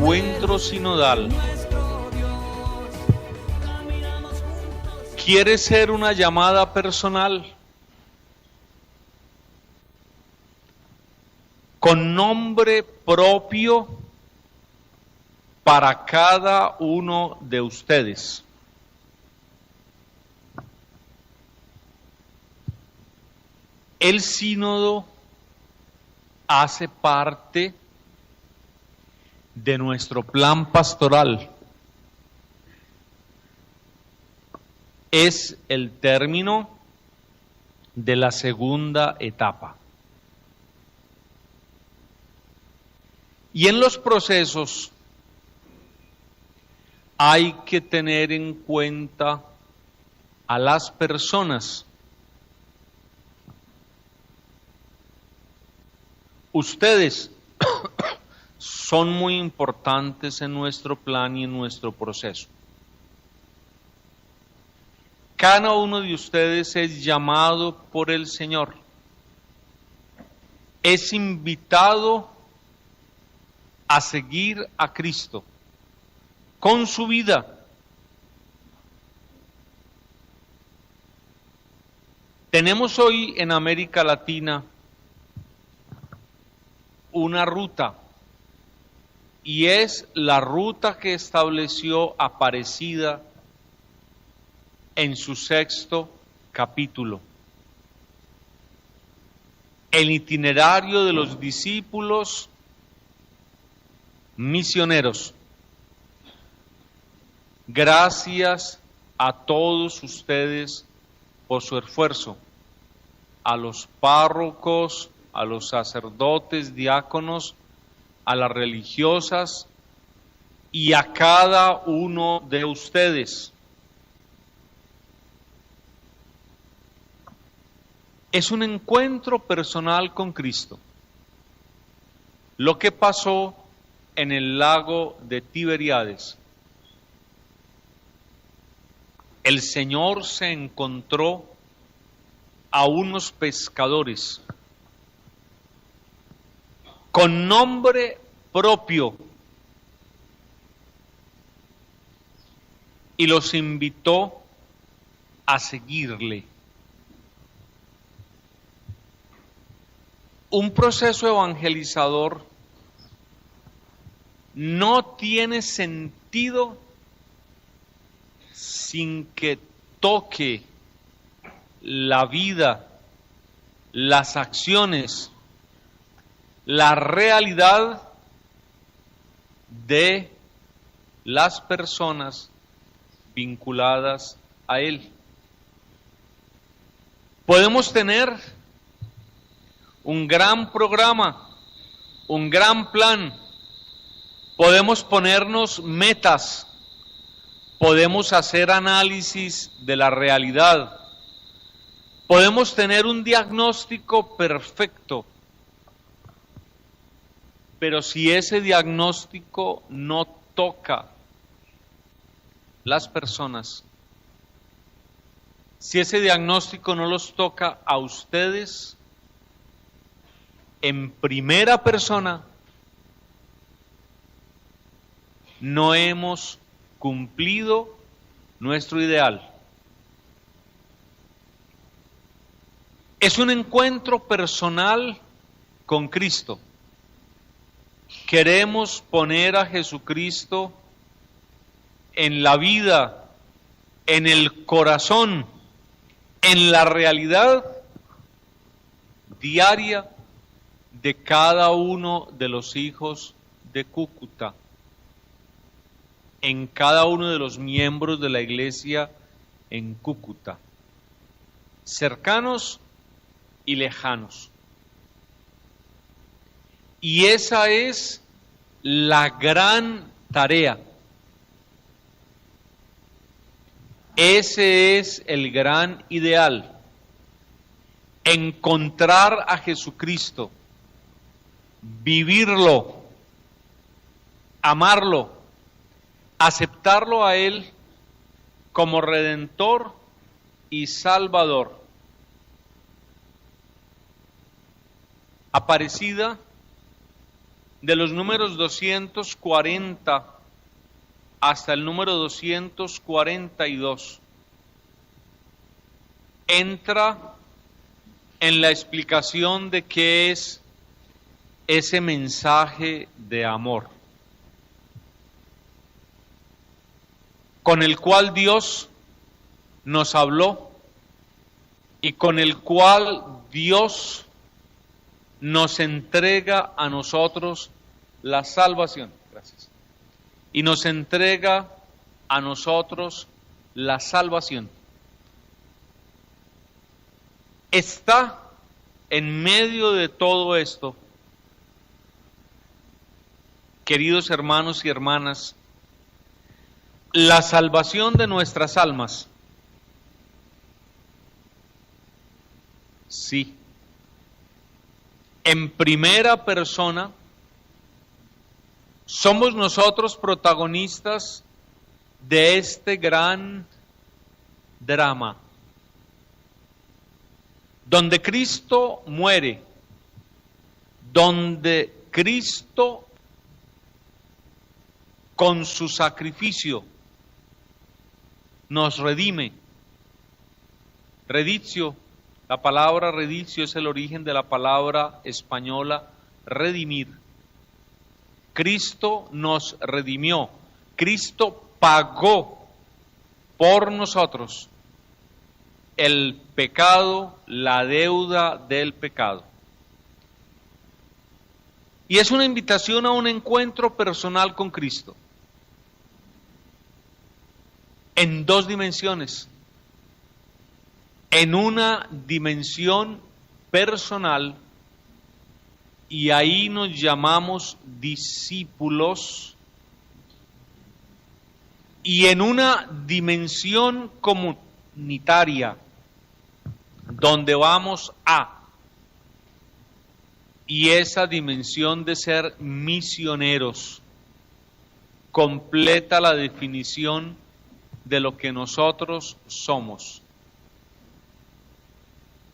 encuentro sinodal quiere ser una llamada personal con nombre propio para cada uno de ustedes. El sínodo hace parte de nuestro plan pastoral. Es el término de la segunda etapa. Y en los procesos hay que tener en cuenta a las personas. Ustedes son muy importantes en nuestro plan y en nuestro proceso. Cada uno de ustedes es llamado por el Señor. Es invitado a seguir a Cristo con su vida. Tenemos hoy en América Latina una ruta, y es la ruta que estableció Aparecida en su 6º capítulo. El itinerario de los discípulos misioneros. Gracias a todos ustedes por su esfuerzo, a los párrocos, a los sacerdotes, diáconos, a las religiosas y a cada uno de ustedes. Es un encuentro personal con Cristo. Lo que pasó en el lago de Tiberíades. El Señor se encontró a unos pescadores con nombre propio y los invitó a seguirle. Un proceso evangelizador no tiene sentido sin que toque la vida, las acciones, la realidad de las personas vinculadas a Él. Podemos tener un gran programa, un gran plan, podemos ponernos metas, podemos hacer análisis de la realidad, podemos tener un diagnóstico perfecto, pero si ese diagnóstico no toca las personas, si ese diagnóstico no los toca a ustedes en primera persona, no hemos cumplido nuestro ideal. Es un encuentro personal con Cristo. Queremos poner a Jesucristo en la vida, en el corazón, en la realidad diaria de cada uno de los hijos de Cúcuta, en cada uno de los miembros de la iglesia en Cúcuta, cercanos y lejanos. Y esa es la gran tarea. Ese es el gran ideal. Encontrar a Jesucristo, vivirlo, amarlo, aceptarlo a Él como Redentor y Salvador. Aparecida de los números 240 hasta el número 242, entra en la explicación de qué es ese mensaje de amor, con el cual Dios nos habló y con el cual Dios nos entrega a nosotros la salvación. Gracias. Y nos entrega a nosotros la salvación. Está en medio de todo esto, queridos hermanos y hermanas, la salvación de nuestras almas. Sí. En primera persona, somos nosotros protagonistas de este gran drama, donde Cristo muere, donde Cristo con su sacrificio nos redime. Reditio, la palabra reditio es el origen de la palabra española redimir. Cristo nos redimió, Cristo pagó por nosotros el pecado, la deuda del pecado. Y es una invitación a un encuentro personal con Cristo en dos dimensiones. En una dimensión personal, y ahí nos llamamos discípulos, y en una dimensión comunitaria, donde vamos a, y esa dimensión de ser misioneros completa la definición de lo que nosotros somos.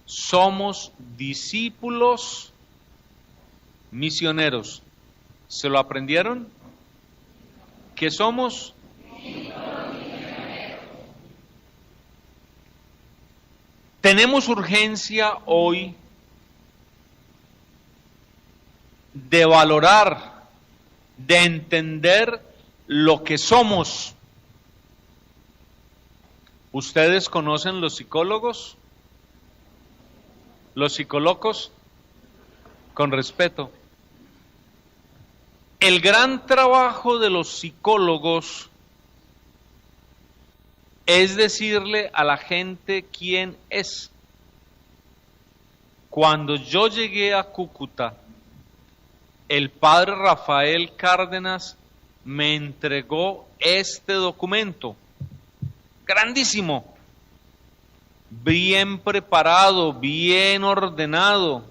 Somos discípulos misioneros. ¿Se lo aprendieron? ¿Qué somos? Tenemos urgencia hoy de valorar, de entender lo que somos. ¿Ustedes conocen los psicólogos? Los psicólogos, con respeto. El gran trabajo de los psicólogos es decirle a la gente quién es. Cuando yo llegué a Cúcuta, el padre Rafael Cárdenas me entregó este documento, grandísimo, bien preparado, bien ordenado,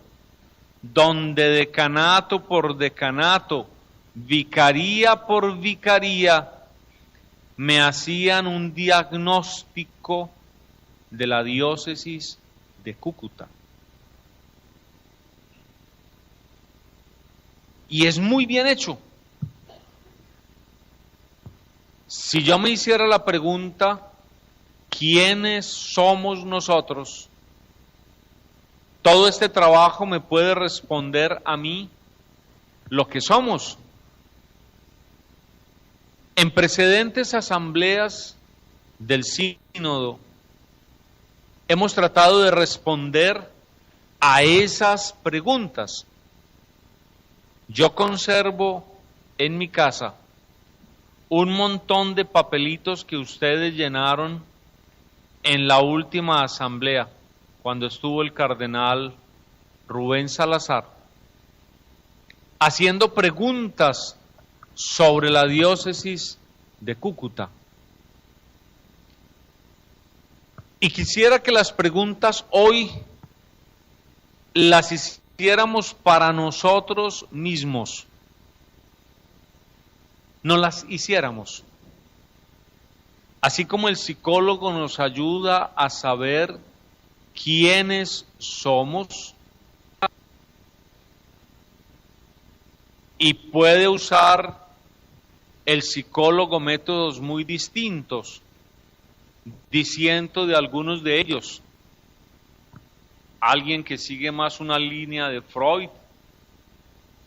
donde decanato por decanato, vicaría por vicaría, me hacían un diagnóstico de la diócesis de Cúcuta. Y es muy bien hecho. Si yo me hiciera la pregunta, ¿quiénes somos nosotros? Todo este trabajo me puede responder a mí lo que somos. En precedentes asambleas del sínodo hemos tratado de responder a esas preguntas. Yo conservo en mi casa un montón de papelitos que ustedes llenaron en la última asamblea, cuando estuvo el cardenal Rubén Salazar, haciendo preguntas sobre la diócesis de Cúcuta. Y quisiera que las preguntas hoy las hiciéramos para nosotros mismos. No las hiciéramos. Así como el psicólogo nos ayuda a saber quiénes somos, Y puede usar el psicólogo métodos muy distintos, diciendo de algunos de ellos. Alguien que sigue más una línea de Freud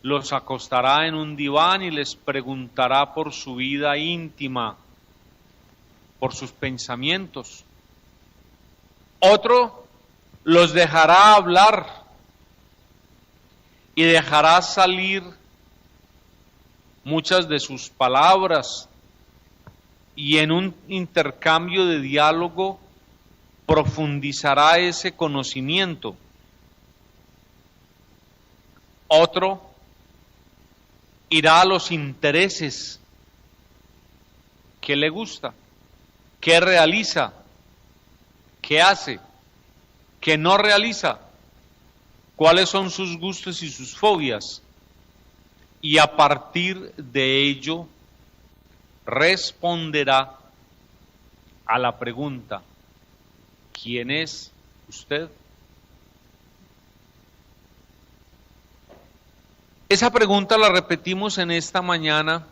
los acostará en un diván y les preguntará por su vida íntima, por sus pensamientos. Otro los dejará hablar y dejará salir muchas de sus palabras, y en un intercambio de diálogo profundizará ese conocimiento. Otro irá a los intereses que le gusta, que realiza, que hace, que no realiza, cuáles son sus gustos y sus fobias, y a partir de ello responderá a la pregunta: ¿quién es usted? Esa pregunta la repetimos en esta mañana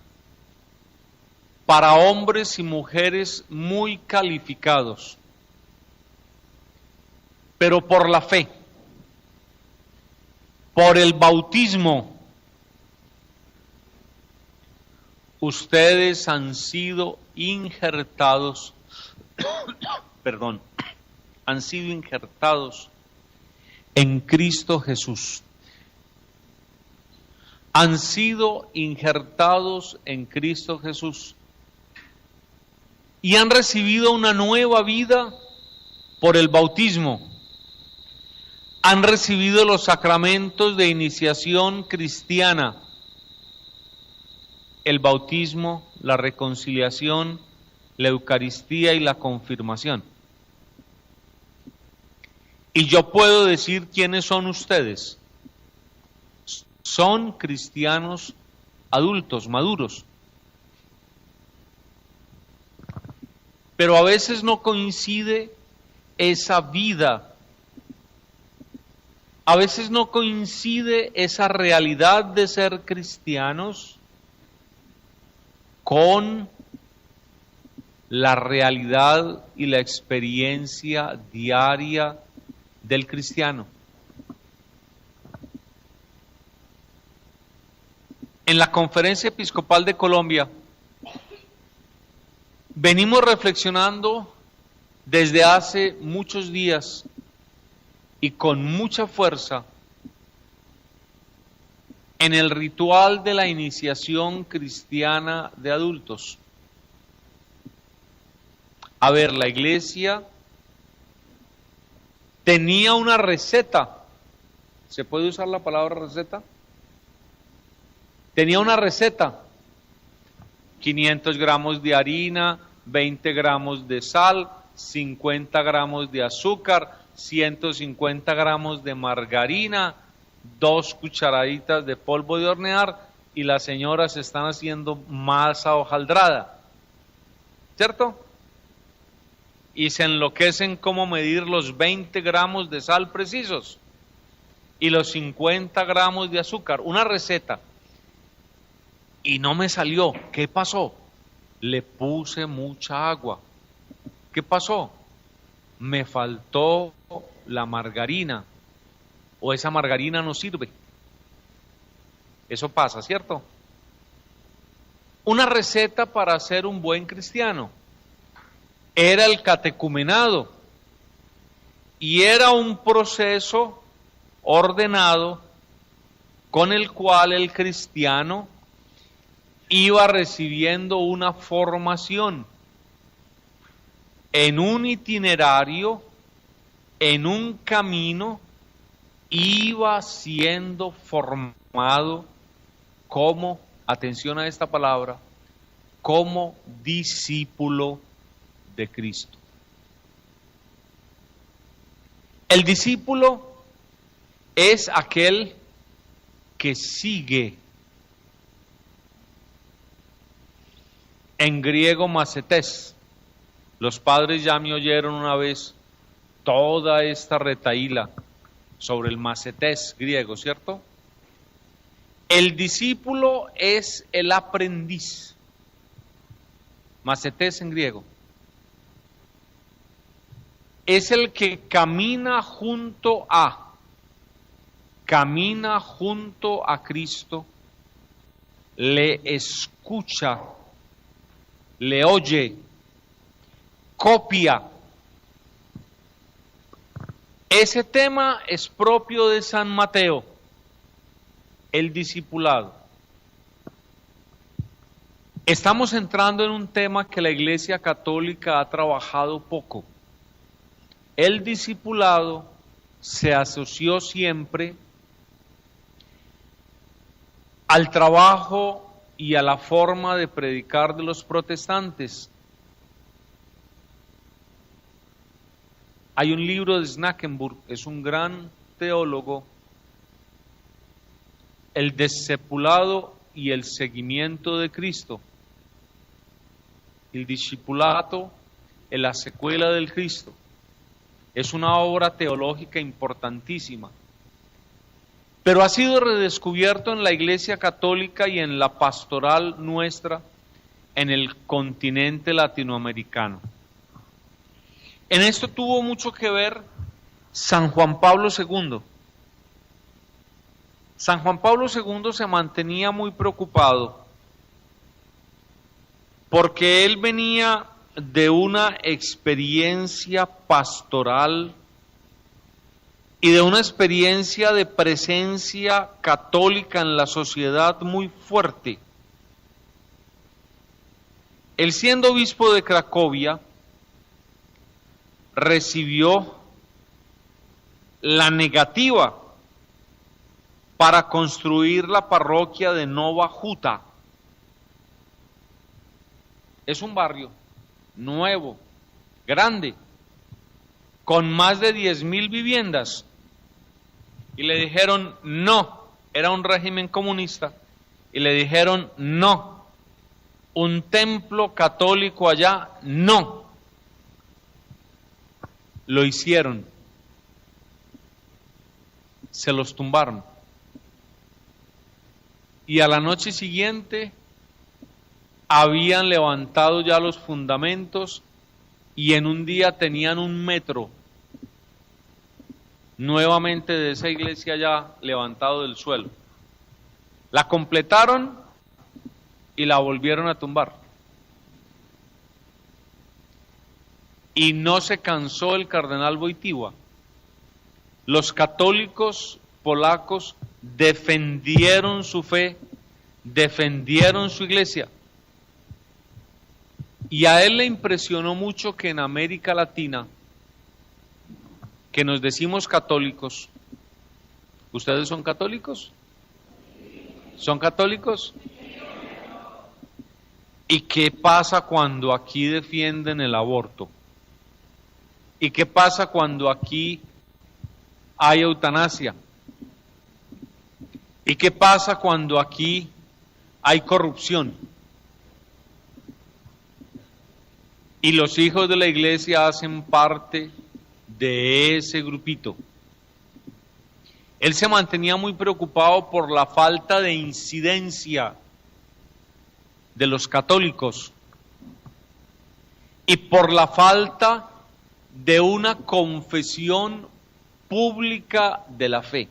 para hombres y mujeres muy calificados, pero por la fe, por el bautismo, ustedes han sido injertados, han sido injertados en Cristo Jesús. Han sido injertados en Cristo Jesús y han recibido una nueva vida por el bautismo. Han recibido los sacramentos de iniciación cristiana: el bautismo, la reconciliación, la Eucaristía y la confirmación. Y yo puedo decir quiénes son ustedes. Son cristianos adultos, maduros. Pero a veces no coincide esa vida, a veces no coincide esa realidad de ser cristianos con la realidad y la experiencia diaria del cristiano. En la Conferencia Episcopal de Colombia venimos reflexionando desde hace muchos días y con mucha fuerza en el ritual de la iniciación cristiana de adultos. A ver, la Iglesia tenía una receta. ¿Se puede usar la palabra receta? Tenía una receta: 500 gramos de harina, 20 gramos de sal, 50 gramos de azúcar, 150 gramos de margarina, 2 cucharaditas de polvo de hornear, y las señoras están haciendo masa hojaldrada, ¿cierto? Y se enloquecen cómo medir los 20 gramos de sal precisos y los 50 gramos de azúcar. Una receta. Y no me salió. ¿Qué pasó? Le puse mucha agua. ¿Qué pasó? Me faltó la margarina, o esa margarina no sirve. Eso pasa, ¿cierto? Una receta para ser un buen cristiano era el catecumenado, y era un proceso ordenado con el cual el cristiano iba recibiendo una formación en un itinerario, en un camino, iba siendo formado como, atención a esta palabra, como discípulo de Cristo. El discípulo es aquel que sigue. En griego, macetés. Los padres ya me oyeron una vez toda esta retahíla sobre el macetés griego, ¿cierto? El discípulo es el aprendiz, macetes en griego. Es el que camina junto a Cristo, le escucha, le oye, copia. Ese tema es propio de San Mateo, el discipulado. Estamos entrando en un tema que la Iglesia Católica ha trabajado poco. El discipulado se asoció siempre al trabajo y a la forma de predicar de los protestantes. Hay un libro de Snackenburg, es un gran teólogo, El discipulado y el seguimiento de Cristo. El discipulato es la secuela del Cristo. Es una obra teológica importantísima, pero ha sido redescubierto en la Iglesia Católica y en la pastoral nuestra en el continente latinoamericano. En esto tuvo mucho que ver San Juan Pablo II. San Juan Pablo II se mantenía muy preocupado porque él venía de una experiencia pastoral y de una experiencia de presencia católica en la sociedad muy fuerte. Él, siendo obispo de Cracovia, recibió la negativa para construir la parroquia de Nova Huta. Es un barrio nuevo, grande, con más de 10.000 viviendas. Y le dijeron no, era un régimen comunista, y le dijeron no, un templo católico allá, no. Lo hicieron, se los tumbaron. Y a la noche siguiente habían levantado ya los fundamentos y en un día tenían 1 metro nuevamente de esa iglesia ya levantado del suelo. La completaron y la volvieron a tumbar. Y no se cansó el cardenal Wojtyła. Los católicos polacos defendieron su fe, defendieron su iglesia. Y a él le impresionó mucho que en América Latina, que nos decimos católicos, ¿ustedes son católicos? ¿Son católicos? ¿Y qué pasa cuando aquí defienden el aborto? ¿Y qué pasa cuando aquí hay eutanasia? ¿Y qué pasa cuando aquí hay corrupción? Y los hijos de la iglesia hacen parte de ese grupito. Él se mantenía muy preocupado por la falta de incidencia de los católicos y por la falta de una confesión pública de la fe.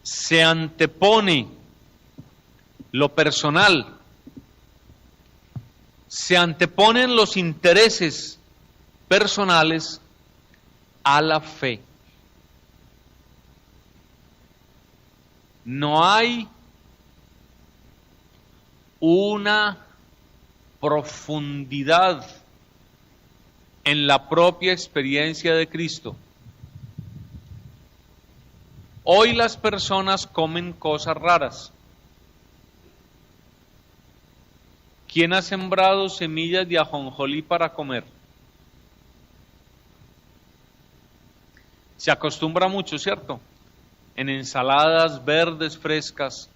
Se antepone lo personal, se anteponen los intereses personales a la fe. No hay una profundidad en la propia experiencia de Cristo. Hoy las personas comen cosas raras. ¿Quién ha sembrado semillas de ajonjolí para comer? Se acostumbra mucho, ¿cierto? En ensaladas verdes frescas,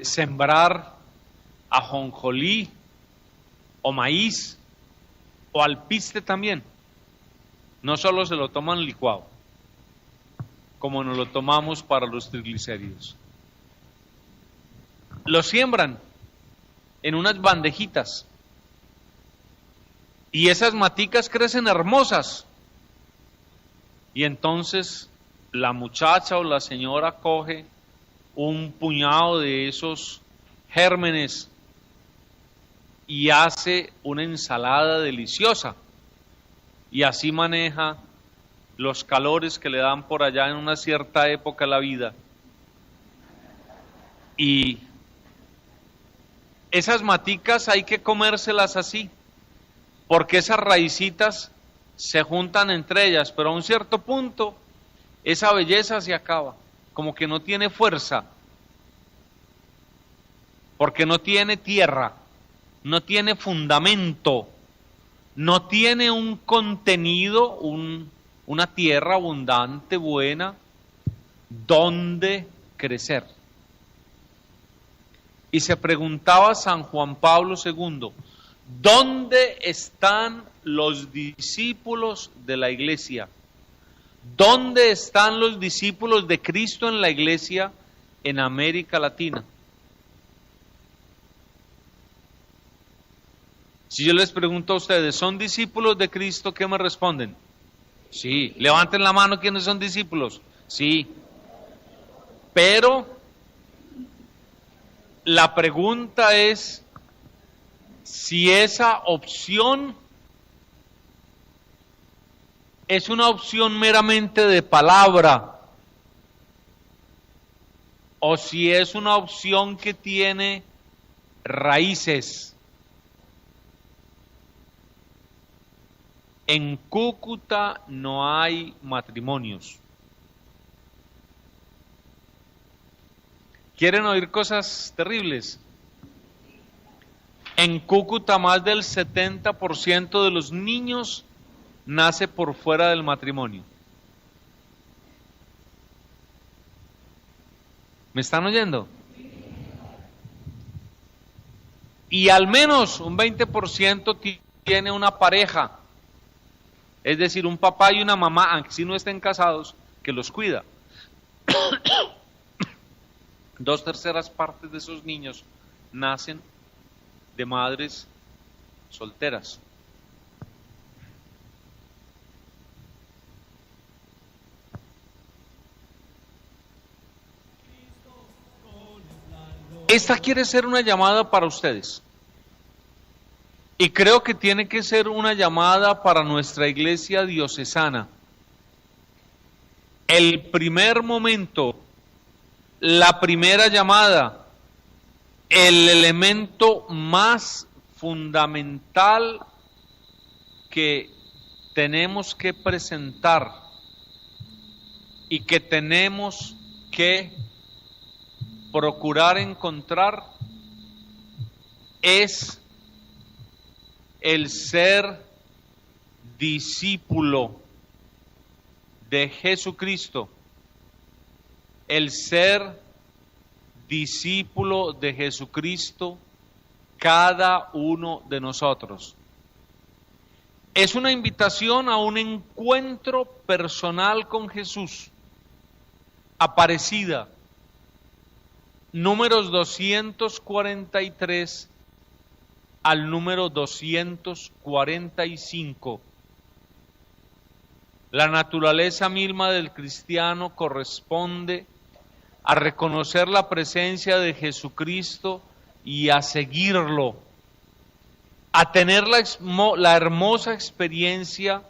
sembrar ajonjolí o maíz o alpiste también. No solo se lo toman licuado. como nos lo tomamos para los triglicéridos. Lo siembran en unas bandejitas y esas maticas crecen hermosas, y entonces la muchacha o la señora coge un puñado de esos gérmenes y hace una ensalada deliciosa, y así maneja los calores que le dan por allá en una cierta época de la vida. Y esas maticas hay que comérselas así, porque esas raicitas se juntan entre ellas, pero a un cierto punto esa belleza se acaba, como que no tiene fuerza, porque no tiene tierra, no tiene fundamento, no tiene un contenido, una tierra abundante, buena, donde crecer. Y se preguntaba San Juan Pablo II, ¿dónde están los discípulos de la iglesia? ¿Dónde están los discípulos de Cristo en la iglesia en América Latina? Si yo les pregunto a ustedes, ¿son discípulos de Cristo? ¿Qué me responden? Sí. Levanten la mano, ¿quiénes son discípulos? Sí. Pero la pregunta es si esa opción es una opción meramente de palabra, o si es una opción que tiene raíces. En Cúcuta no hay matrimonios. ¿Quieren oír cosas terribles? En Cúcuta más del 70% de los niños nace por fuera del matrimonio. ¿Me están oyendo? Y al menos un 20% tiene una pareja, es decir, un papá y una mamá, aunque si no estén casados, que los cuida. 2/3 partes de esos niños nacen de madres solteras. Esta quiere ser una llamada para ustedes. Y creo que tiene que ser una llamada para nuestra iglesia diocesana. El primer momento, la primera llamada, el elemento más fundamental que tenemos que presentar y que tenemos que procurar encontrar es el ser discípulo de Jesucristo, el ser discípulo de Jesucristo, cada uno de nosotros. Es una invitación a un encuentro personal con Jesús. Aparecida, números 243 al número 245. La naturaleza misma del cristiano corresponde a reconocer la presencia de Jesucristo y a seguirlo, a tener la hermosa experiencia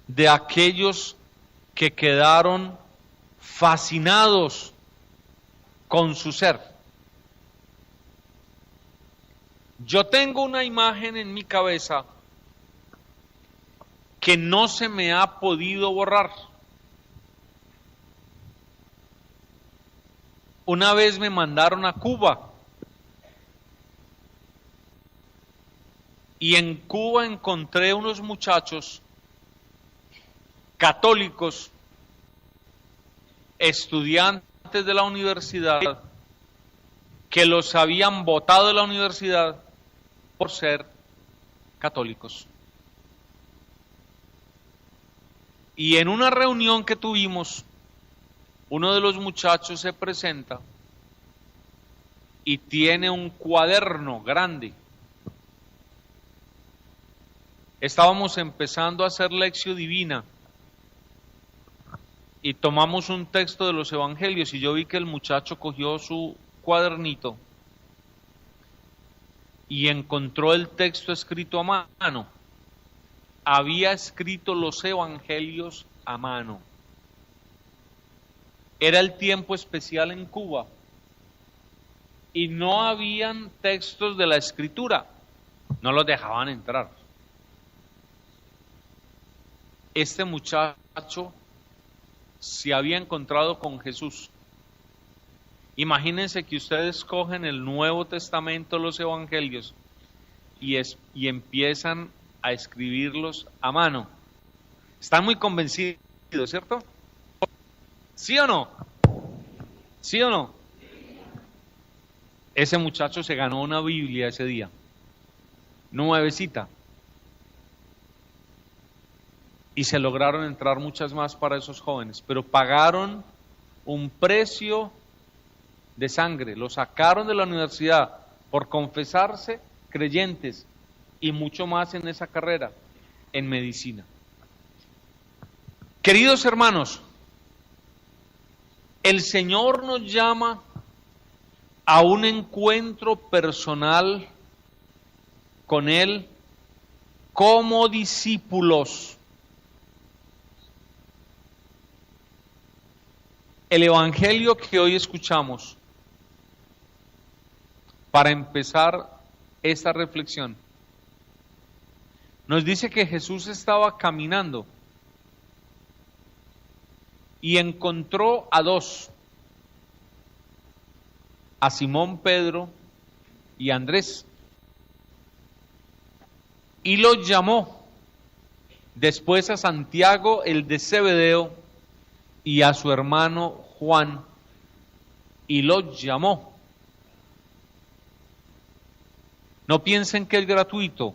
de aquellos que quedaron fascinados con su ser. Yo tengo una imagen en mi cabeza que no se me ha podido borrar. Una vez me mandaron a Cuba y en Cuba encontré unos muchachos católicos, estudiantes de la universidad, que los habían botado de la universidad por ser católicos. Y en una reunión que tuvimos, uno de los muchachos se presenta y tiene un cuaderno grande. Estábamos empezando a hacer lección divina y tomamos un texto de los evangelios y yo vi que el muchacho cogió su cuadernito y encontró el texto escrito a mano. Había escrito los evangelios a mano. Era el tiempo especial en Cuba y no habían textos de la escritura, no los dejaban entrar. Este muchacho se había encontrado con Jesús. Imagínense que ustedes cogen el Nuevo Testamento, los evangelios, y empiezan a escribirlos a mano. Están muy convencidos, ¿cierto? ¿Sí o no? ¿Sí o no? Ese muchacho se ganó una Biblia ese día, nuevecita. Y se lograron entrar muchas más para esos jóvenes, pero pagaron un precio de sangre, lo sacaron de la universidad por confesarse creyentes y mucho más en esa carrera, en medicina. Queridos hermanos, el Señor nos llama a un encuentro personal con Él como discípulos. El evangelio que hoy escuchamos, para empezar esta reflexión, nos dice que Jesús estaba caminando y encontró a dos, a Simón Pedro y a Andrés, y los llamó, después a Santiago el de Zebedeo y a su hermano Juan, y los llamó. No piensen que es gratuito.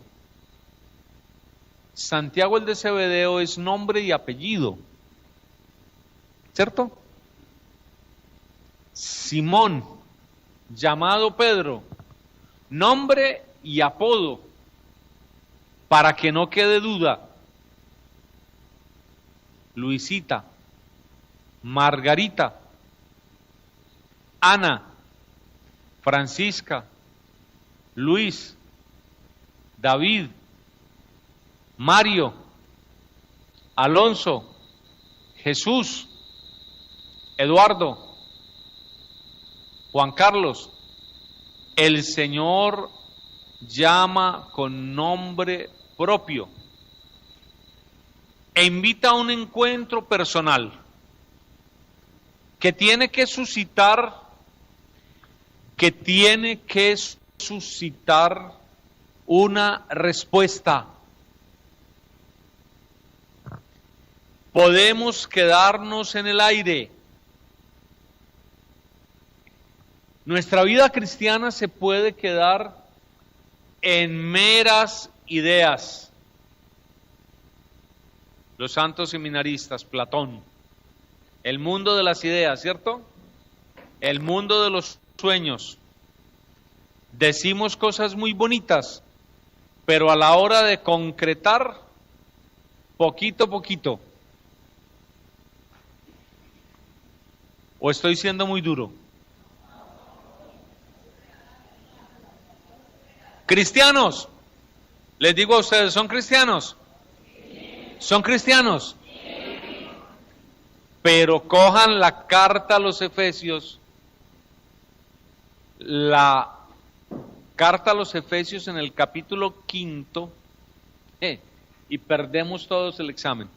Santiago el de Zebedeo es nombre y apellido, ¿cierto? Simón, llamado Pedro, nombre y apodo, para que no quede duda. Luisita, Margarita, Ana, Francisca, Luis, David, Mario, Alonso, Jesús, Eduardo, Juan Carlos. El Señor llama con nombre propio e invita a un encuentro personal que tiene que suscitar una respuesta. Podemos quedarnos en el aire. Nuestra vida cristiana se puede quedar en meras ideas. Los santos seminaristas, Platón, el mundo de las ideas, ¿cierto? El mundo de los sueños. Decimos cosas muy bonitas, pero a la hora de concretar, poquito a poquito. ¿O estoy siendo muy duro? Cristianos, les digo a ustedes, ¿son cristianos? ¿Son cristianos? Pero cojan la carta a los Efesios, la carta a los Efesios en el capítulo 5, y perdemos todos el examen.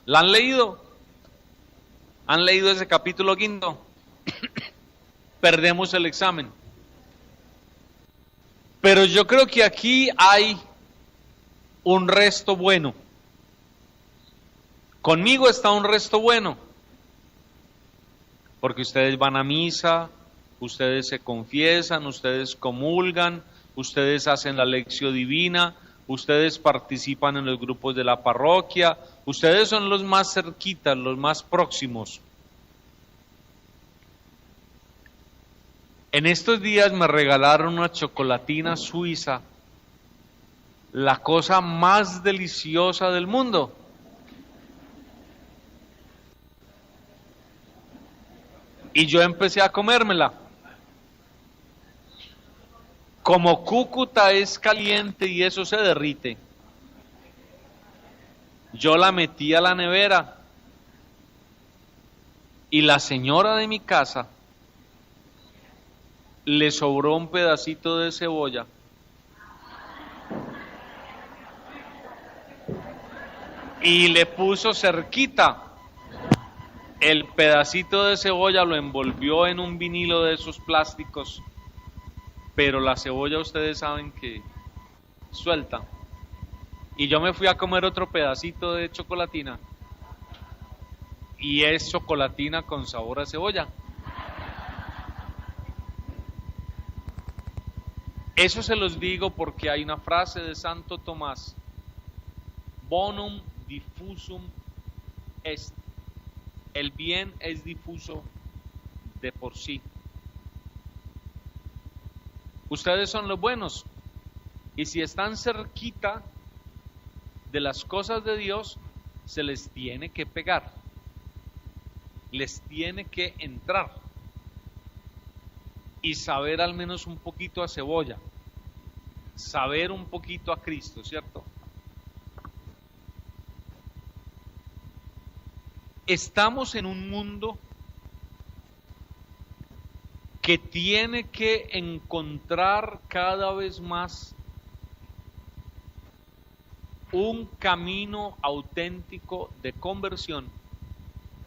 ¿La han leído? ¿Han leído ese capítulo 5? Perdemos el examen. Pero yo creo que aquí hay un resto bueno. Conmigo está un resto bueno. Porque ustedes van a misa, ustedes se confiesan, ustedes comulgan, ustedes hacen la lección divina, ustedes participan en los grupos de la parroquia, ustedes son los más cerquitas, los más próximos. En estos días me regalaron una chocolatina suiza, la cosa más deliciosa del mundo. Y yo empecé a comérmela. Como Cúcuta es caliente y eso se derrite, yo la metí a la nevera y la señora de mi casa le sobró un pedacito de cebolla y le puso cerquita el pedacito de cebolla, lo envolvió en un vinilo de esos plásticos, pero la cebolla ustedes saben que suelta. Y yo me fui a comer otro pedacito de chocolatina y es chocolatina con sabor a cebolla. Eso se los digo porque hay una frase de Santo Tomás: bonum diffusum est. El bien es difuso de por sí. Ustedes son los buenos y si están cerquita de las cosas de Dios, se les tiene que pegar, les tiene que entrar y saber al menos un poquito a cebolla, saber un poquito a Cristo, ¿cierto? Estamos en un mundo que tiene que encontrar cada vez más un camino auténtico de conversión,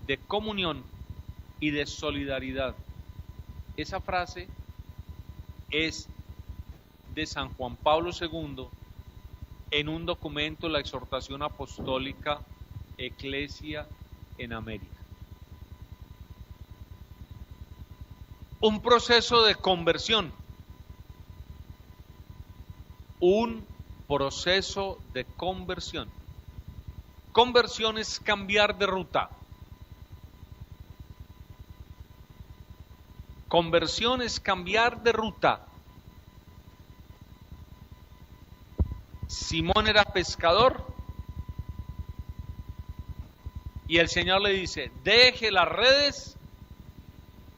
de comunión y de solidaridad. Esa frase es de San Juan Pablo II en un documento, la exhortación apostólica Ecclesia en América. Un proceso de conversión, un proceso de conversión. Conversión es cambiar de ruta. Conversión es cambiar de ruta. Simón era pescador y el Señor le dice: deje las redes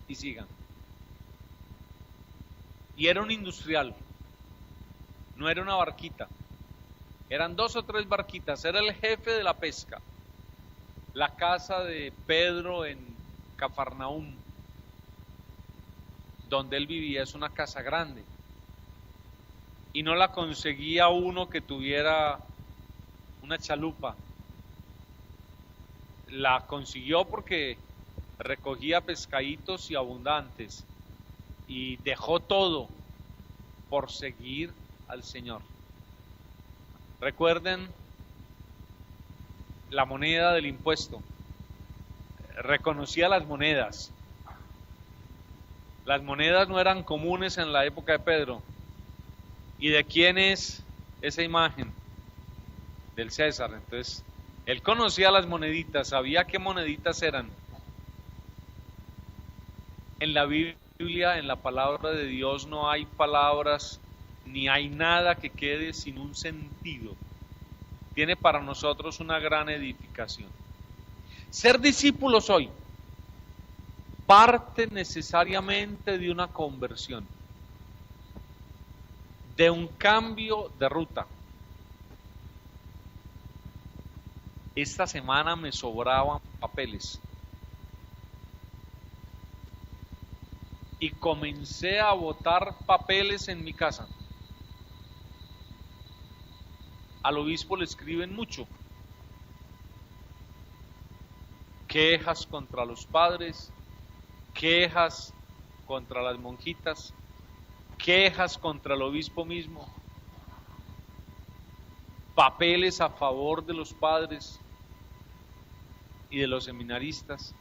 y sigan. Y era un industrial, no era una barquita, eran 2 o 3 barquitas, era el jefe de la pesca. La casa de Pedro en Cafarnaúm, donde él vivía, es una casa grande y no la conseguía uno que tuviera una chalupa. La consiguió porque recogía pescaditos y abundantes y dejó todo por seguir al Señor. Recuerden la moneda del impuesto. Reconocía las monedas. Las monedas no eran comunes en la época de Pedro. ¿Y de quién es esa imagen? Del César. Entonces, él conocía las moneditas, sabía qué moneditas eran. En la Biblia, en la palabra de Dios, no hay palabras ni hay nada que quede sin un sentido. Tiene para nosotros una gran edificación. Ser discípulos hoy parte necesariamente de una conversión, de un cambio de ruta. Esta semana me sobraban papeles y comencé a botar papeles en mi casa. Al obispo le escriben mucho. Quejas contra los padres, quejas contra las monjitas, quejas contra el obispo mismo, papeles a favor de los padres y de los seminaristas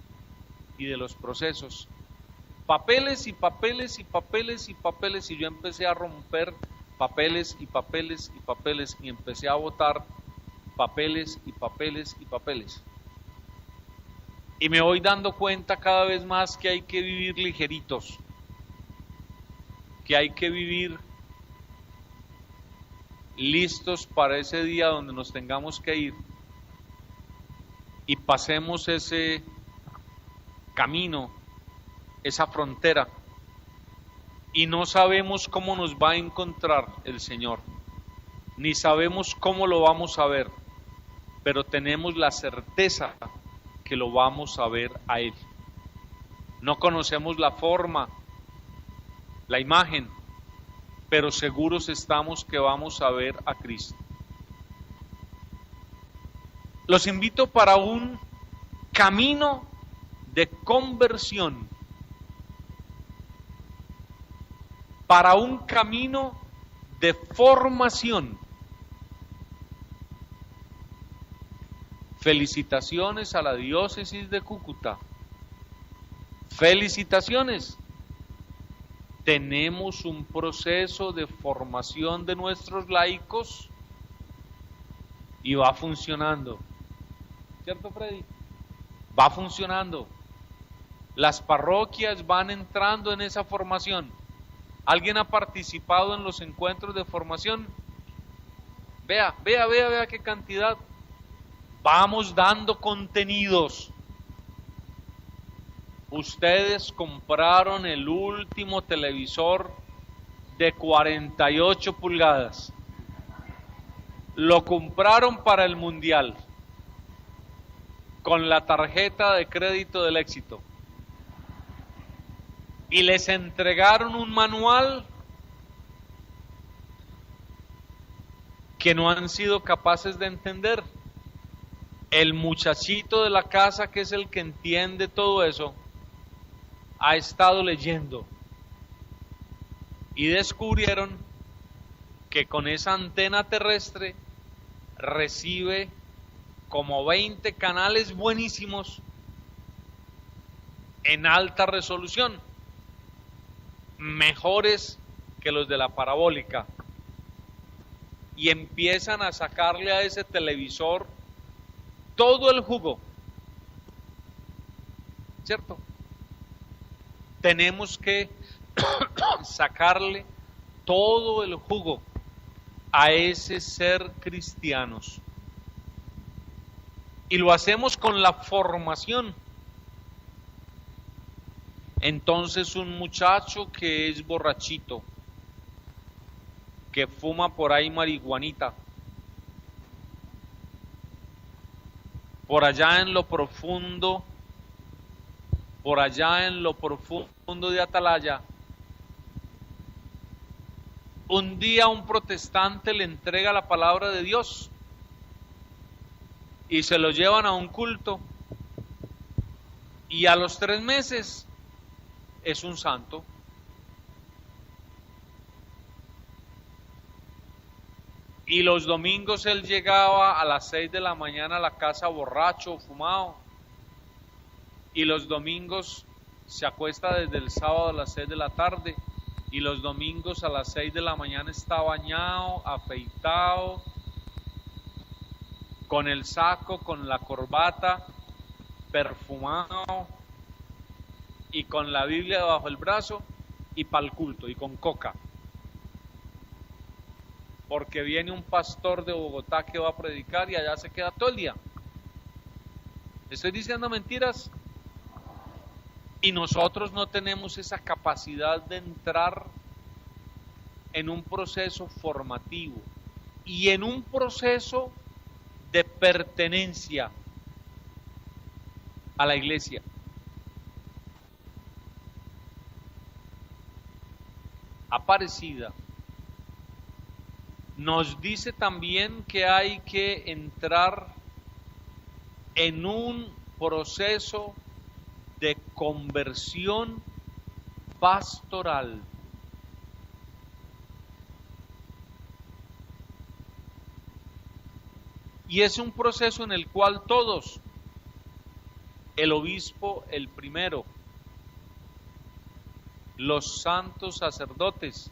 y de los procesos. Papeles y papeles y papeles y papeles, y yo empecé a romper papeles y papeles y papeles, y empecé a botar papeles y papeles y papeles. Y me voy dando cuenta cada vez más que hay que vivir ligeritos, que hay que vivir listos para ese día donde nos tengamos que ir y pasemos ese camino, esa frontera, y no sabemos cómo nos va a encontrar el Señor, ni sabemos cómo lo vamos a ver, pero tenemos la certeza que lo vamos a ver a Él. No conocemos la forma, la imagen, pero seguros estamos que vamos a ver a Cristo. Los invito para un camino de conversión, para un camino de formación. Felicitaciones a la diócesis de Cúcuta. Felicitaciones. Tenemos un proceso de formación de nuestros laicos y va funcionando. ¿Cierto, Freddy? Va funcionando. Las parroquias van entrando en esa formación. ¿Alguien ha participado en los encuentros de formación? Vea qué cantidad. Vamos dando contenidos. Ustedes compraron el último televisor de 48 pulgadas. Lo compraron para el Mundial con la tarjeta de crédito del éxito. Y les entregaron un manual que no han sido capaces de entender. El muchachito de la casa, que es el que entiende todo eso, ha estado leyendo y descubrieron que con esa antena terrestre recibe como 20 canales buenísimos en alta resolución, mejores que los de la parabólica, y empiezan a sacarle a ese televisor todo el jugo, ¿cierto? Tenemos que sacarle todo el jugo a ese ser cristianos. Y lo hacemos con la formación. Entonces un muchacho que es borrachito, que fuma por ahí marihuanita, por allá en lo profundo de Atalaya, un día un protestante le entrega la palabra de Dios y se lo llevan a un culto, y a los 3 meses es un santo. Y los domingos él llegaba a las 6 de la mañana a la casa borracho, fumado. Y los domingos se acuesta desde el sábado a las 6 de la tarde. Y los domingos a las 6 de la mañana está bañado, afeitado, con el saco, con la corbata, perfumado, y con la Biblia debajo del brazo, y para el culto, y con coca. Porque viene un pastor de Bogotá que va a predicar y allá se queda todo el día. ¿Estoy diciendo mentiras? Y nosotros no tenemos esa capacidad de entrar en un proceso formativo y en un proceso de pertenencia a la iglesia. Aparecida nos dice también que hay que entrar en un proceso de conversión pastoral. Y es un proceso en el cual todos, el obispo el primero, los santos sacerdotes,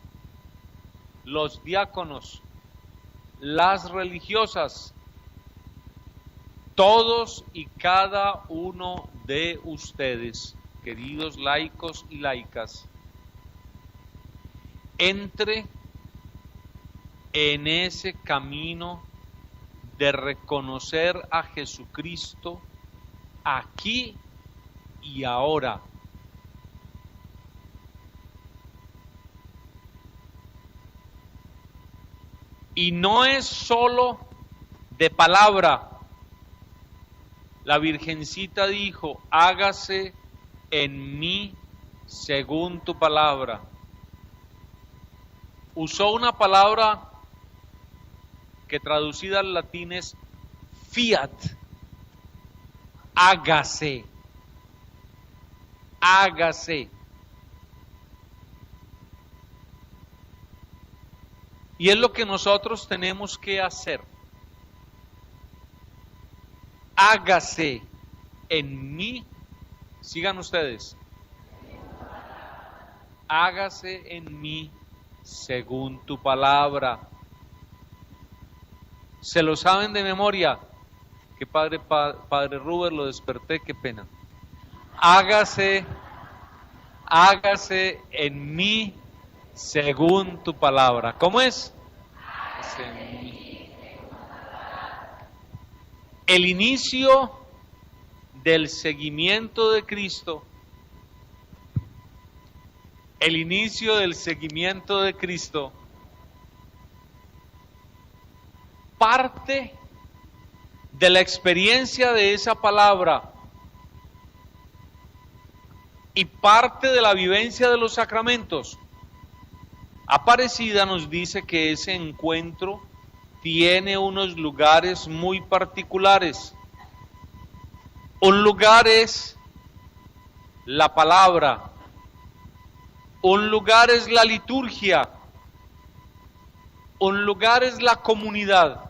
los diáconos, las religiosas, todos y cada uno de ustedes, queridos laicos y laicas, entre en ese camino de reconocer a Jesucristo aquí y ahora. Y no es solo de palabra. La Virgencita dijo, hágase en mí según tu palabra. Usó una palabra que traducida al latín es fiat. Hágase. Hágase. Y es lo que nosotros tenemos que hacer. Hágase en mí, sigan ustedes, hágase en mí según tu palabra. ¿Se lo saben de memoria? Que padre Rubén, lo desperté, qué pena. Hágase en mí según tu palabra. ¿Cómo es? Hágase en mí. El inicio del seguimiento de Cristo, parte de la experiencia de esa palabra y parte de la vivencia de los sacramentos. Aparecida nos dice que ese encuentro tiene unos lugares muy particulares. Un lugar es la palabra, un lugar es la liturgia, un lugar es la comunidad,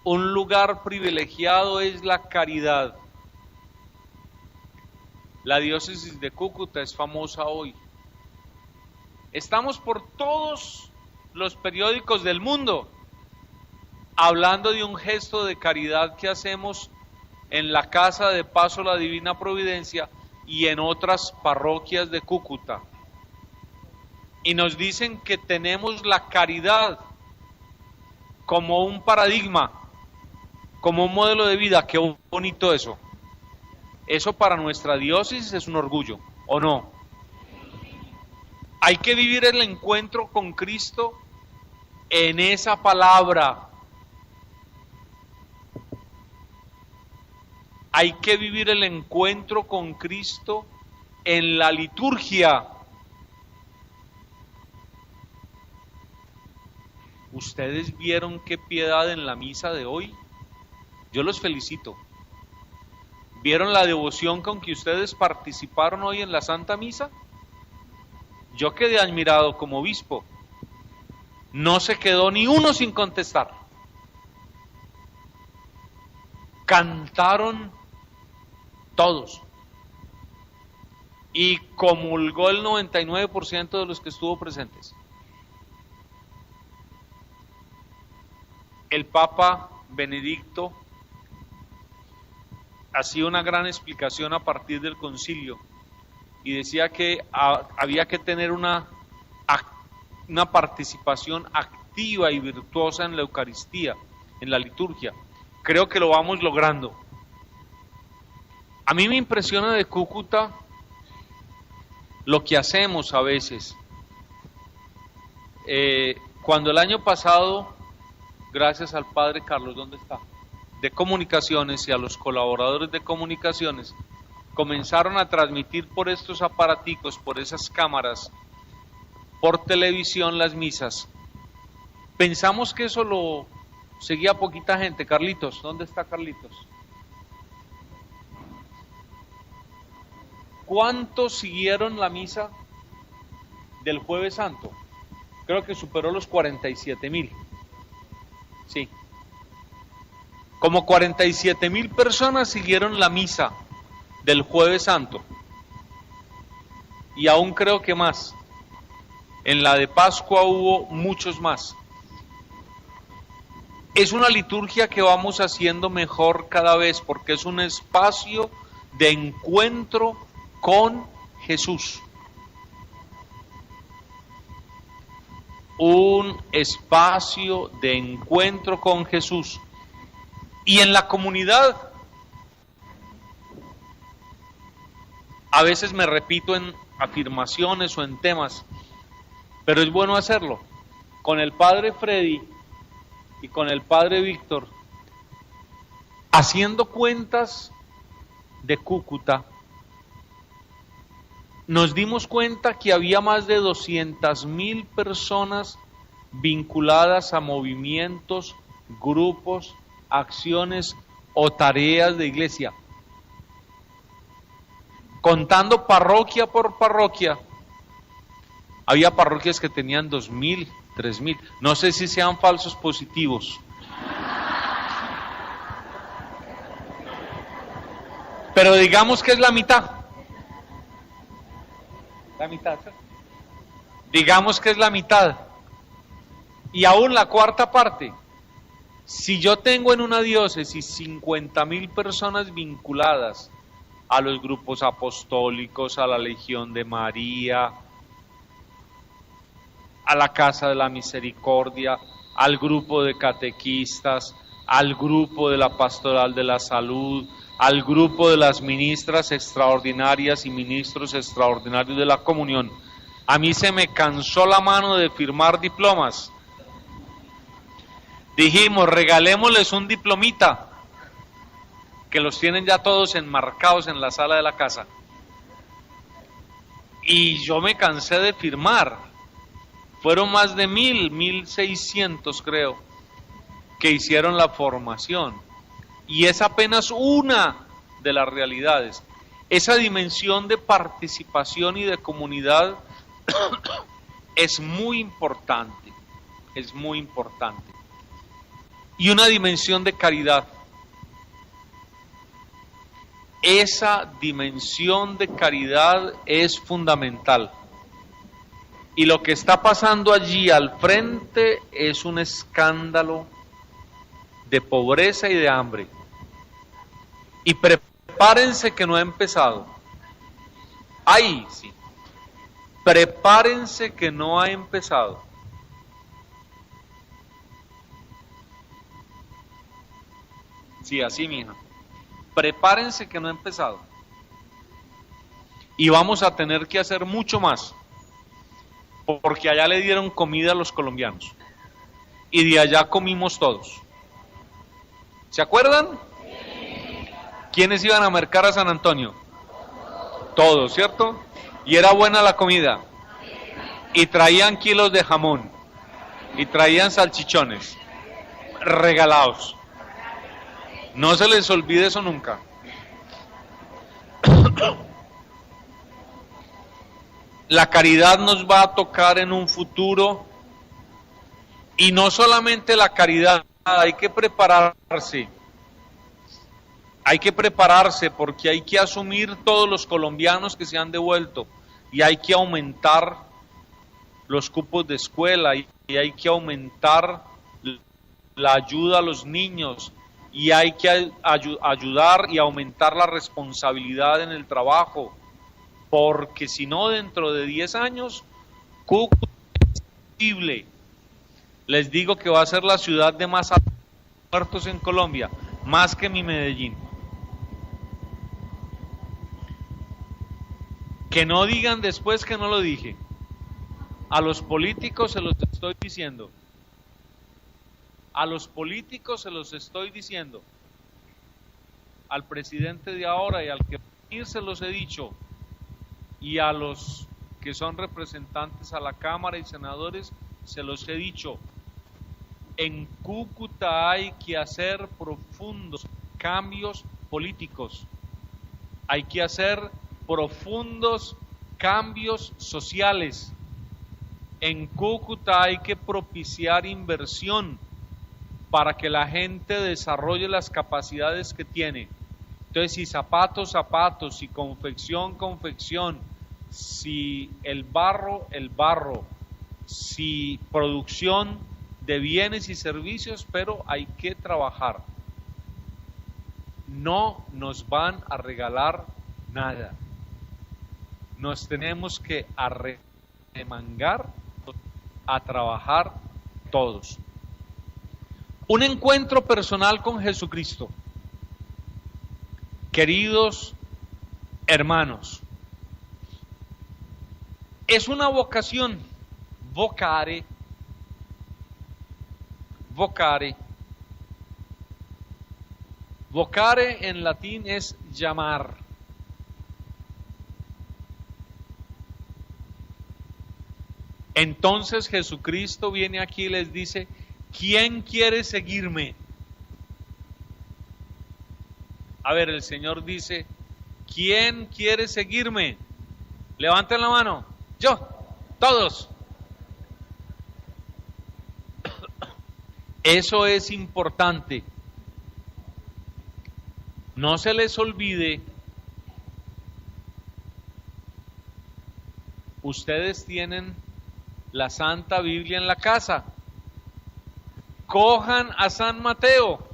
un lugar privilegiado es la caridad. La diócesis de Cúcuta es famosa hoy. Estamos por todos los periódicos del mundo hablando de un gesto de caridad que hacemos en la Casa de Paso la Divina Providencia y en otras parroquias de Cúcuta. Y nos dicen que tenemos la caridad como un paradigma, como un modelo de vida. Qué bonito eso. Eso para nuestra diócesis es un orgullo, ¿o no? Hay que vivir el encuentro con Cristo en esa palabra. Hay que vivir el encuentro con Cristo en la liturgia. ¿Ustedes vieron qué piedad en la misa de hoy? Yo los felicito. ¿Vieron la devoción con que ustedes participaron hoy en la Santa Misa? Yo quedé admirado como obispo. No se quedó ni uno sin contestar. Cantaron todos. Y comulgó el 99% de los que estuvo presentes. El Papa Benedicto hacía una gran explicación a partir del concilio y decía que había que tener una participación activa y virtuosa en la Eucaristía, en la liturgia. Creo que lo vamos logrando. A mí me impresiona de Cúcuta lo que hacemos a veces. Cuando el año pasado, gracias al padre Carlos, ¿dónde está?, de comunicaciones y a los colaboradores de comunicaciones, comenzaron a transmitir por estos aparaticos, por esas cámaras, por televisión las misas. Pensamos que eso lo seguía poquita gente. Carlitos, ¿dónde está Carlitos? ¿Cuántos siguieron la misa del Jueves Santo? Creo que superó los 47,000. Sí. Como 47,000 personas siguieron la misa del Jueves Santo. Y aún creo que más. En la de Pascua hubo muchos más. Es una liturgia que vamos haciendo mejor cada vez porque es un espacio de encuentro con Jesús. Un espacio de encuentro con Jesús. Y en la comunidad, a veces me repito en afirmaciones o en temas, pero es bueno hacerlo. Con el padre Freddy y con el padre Víctor, haciendo cuentas de Cúcuta, nos dimos cuenta que había más de 200,000 personas vinculadas a movimientos, grupos, acciones o tareas de iglesia. Contando parroquia por parroquia, había parroquias que tenían 2,000, 3,000. No sé si sean falsos positivos. Pero digamos que es la mitad. La mitad. Digamos que es la mitad. Y aún la cuarta parte. Si yo tengo en una diócesis 50,000 personas vinculadas a los grupos apostólicos, a la Legión de María, a la Casa de la Misericordia, al grupo de catequistas, al grupo de la Pastoral de la Salud, al grupo de las ministras extraordinarias y ministros extraordinarios de la comunión. A mí se me cansó la mano de firmar diplomas. Dijimos, regalémosles un diplomita, que los tienen ya todos enmarcados en la sala de la casa. Y yo me cansé de firmar. Fueron más de 1,600 creo, que hicieron la formación. Y es apenas una de las realidades. Esa dimensión de participación y de comunidad es muy importante, es muy importante. Y una dimensión de caridad. Esa dimensión de caridad es fundamental. Y lo que está pasando allí al frente es un escándalo de pobreza y de hambre. Y prepárense que no ha empezado. Ahí sí. Prepárense que no ha empezado. Sí, así, mija. Prepárense que no ha empezado. Y vamos a tener que hacer mucho más. Porque allá le dieron comida a los colombianos. Y de allá comimos todos. ¿Se acuerdan? ¿Quiénes iban a mercar a San Antonio? Todos, ¿cierto? Y era buena la comida. Y traían kilos de jamón. Y traían salchichones. Regalados. No se les olvide eso nunca. La caridad nos va a tocar en un futuro. Y no solamente la caridad, hay que prepararse. Hay que prepararse porque hay que asumir todos los colombianos que se han devuelto y hay que aumentar los cupos de escuela y hay que aumentar la ayuda a los niños y hay que ayudar y aumentar la responsabilidad en el trabajo, porque si no, dentro de 10 años, Cúcuta es posible. Les digo que va a ser la ciudad de más muertos en Colombia, más que mi Medellín. Que no digan después que no lo dije. A los políticos se los estoy diciendo. A los políticos se los estoy diciendo. Al presidente de ahora y al que va a venir se los he dicho. Y a los que son representantes a la Cámara y senadores se los he dicho. En Cúcuta hay que hacer profundos cambios políticos. Hay que hacer profundos cambios sociales. En Cúcuta hay que propiciar inversión para que la gente desarrolle las capacidades que tiene. Entonces, si zapatos, zapatos, si confección, confección, si el barro, sí, producción de bienes y servicios, pero hay que trabajar. No nos van a regalar nada. Nos tenemos que arremangar a trabajar todos. Un encuentro personal con Jesucristo. Queridos hermanos, es una vocación, vocare. Vocare en latín es llamar. Entonces Jesucristo viene aquí y les dice, ¿quién quiere seguirme? A ver, el Señor dice, ¿quién quiere seguirme? Levanten la mano. Yo, todos. Eso es importante. No se les olvide, ustedes tienen la Santa Biblia en la casa. Cojan a San Mateo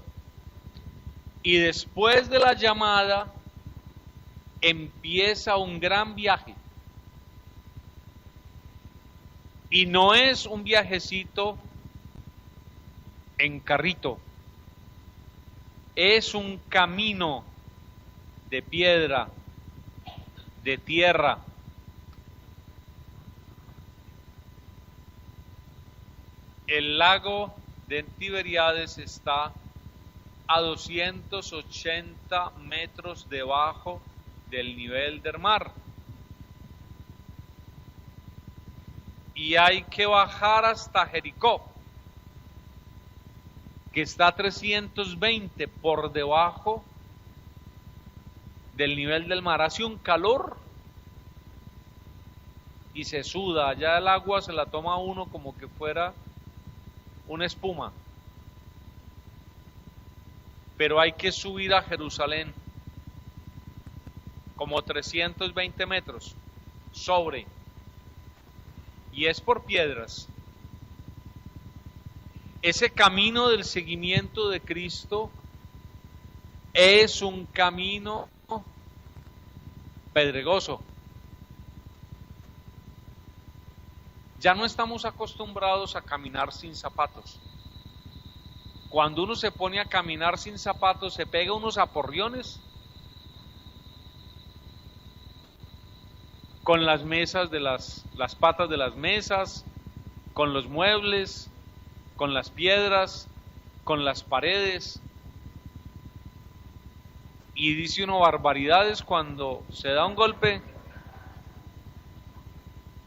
y después de la llamada empieza un gran viaje. Y no es un viajecito en carrito, es un camino de piedra, de tierra. El lago de Tiberíades está a 280 metros debajo del nivel del mar. Y hay que bajar hasta Jericó, que está a 320 por debajo del nivel del mar. Hace un calor y se suda. Allá el agua se la toma uno como que fuera una espuma. Pero hay que subir a Jerusalén, como 320 metros sobre, y es por piedras. Ese camino del seguimiento de Cristo es un camino pedregoso. Ya no estamos acostumbrados a caminar sin zapatos. Cuando uno se pone a caminar sin zapatos, se pega unos aporriones con las mesas de las patas de las mesas, con los muebles, con las piedras, con las paredes. Y dice uno barbaridades cuando se da un golpe.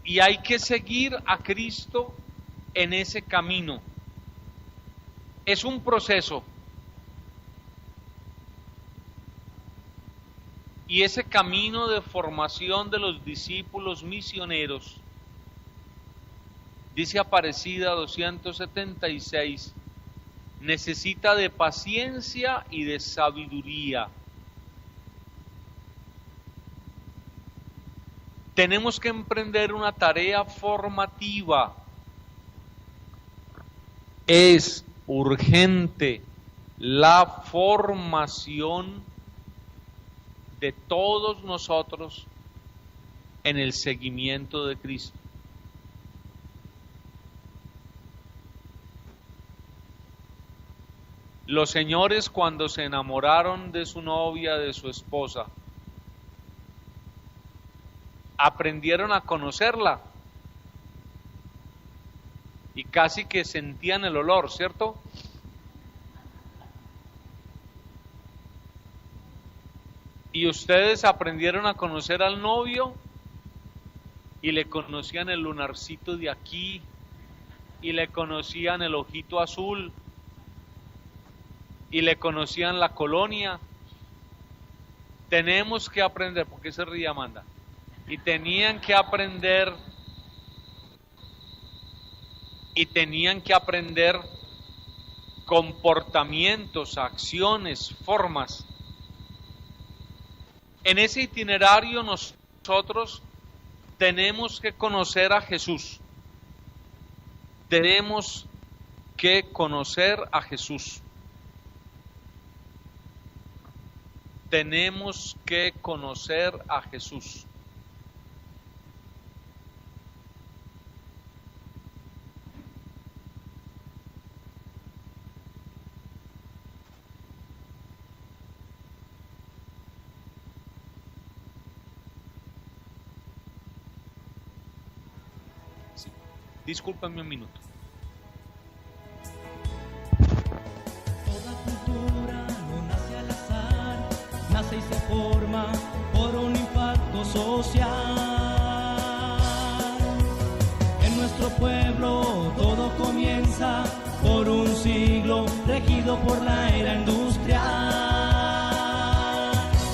Y hay que seguir a Cristo en ese camino. Es un proceso. Y ese camino de formación de los discípulos misioneros, dice Aparecida 276, necesita de paciencia y de sabiduría. Tenemos que emprender una tarea formativa. Es urgente la formación de todos nosotros en el seguimiento de Cristo. Los señores, cuando se enamoraron de su novia, de su esposa, aprendieron a conocerla y casi que sentían el olor, ¿cierto? Y ustedes aprendieron a conocer al novio y le conocían el lunarcito de aquí y le conocían el ojito azul y le conocían la colonia. Tenemos que aprender, ¿por qué se ríe Amanda? Y tenían que aprender comportamientos, acciones, formas. En ese itinerario nosotros tenemos que conocer a Jesús. tenemos que conocer a Jesús. Tenemos que conocer a Jesús. Sí. Discúlpenme un minuto. Nace y se forma por un impacto social. En nuestro pueblo todo comienza por un siglo regido por la era industrial.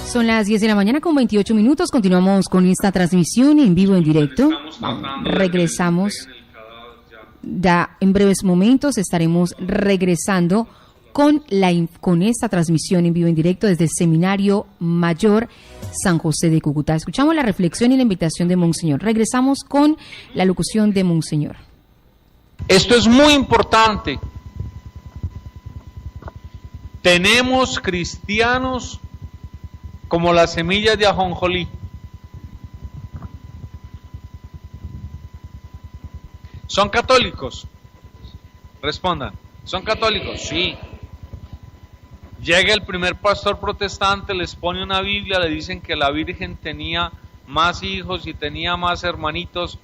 Son las 10 de la mañana con 28 minutos. Continuamos con esta transmisión en vivo, en directo. Regresamos. Ya en breves momentos estaremos regresando con esta transmisión en vivo en directo desde el Seminario Mayor San José de Cúcuta. Escuchamos la reflexión y la invitación de Monseñor. Regresamos con la locución de Monseñor. Esto es muy importante. Tenemos cristianos como las semillas de ajonjolí. ¿Son católicos? Respondan. ¿Son católicos? Sí. Llega el primer pastor protestante, les pone una Biblia, le dicen que la Virgen tenía más hijos y tenía más hermanitos,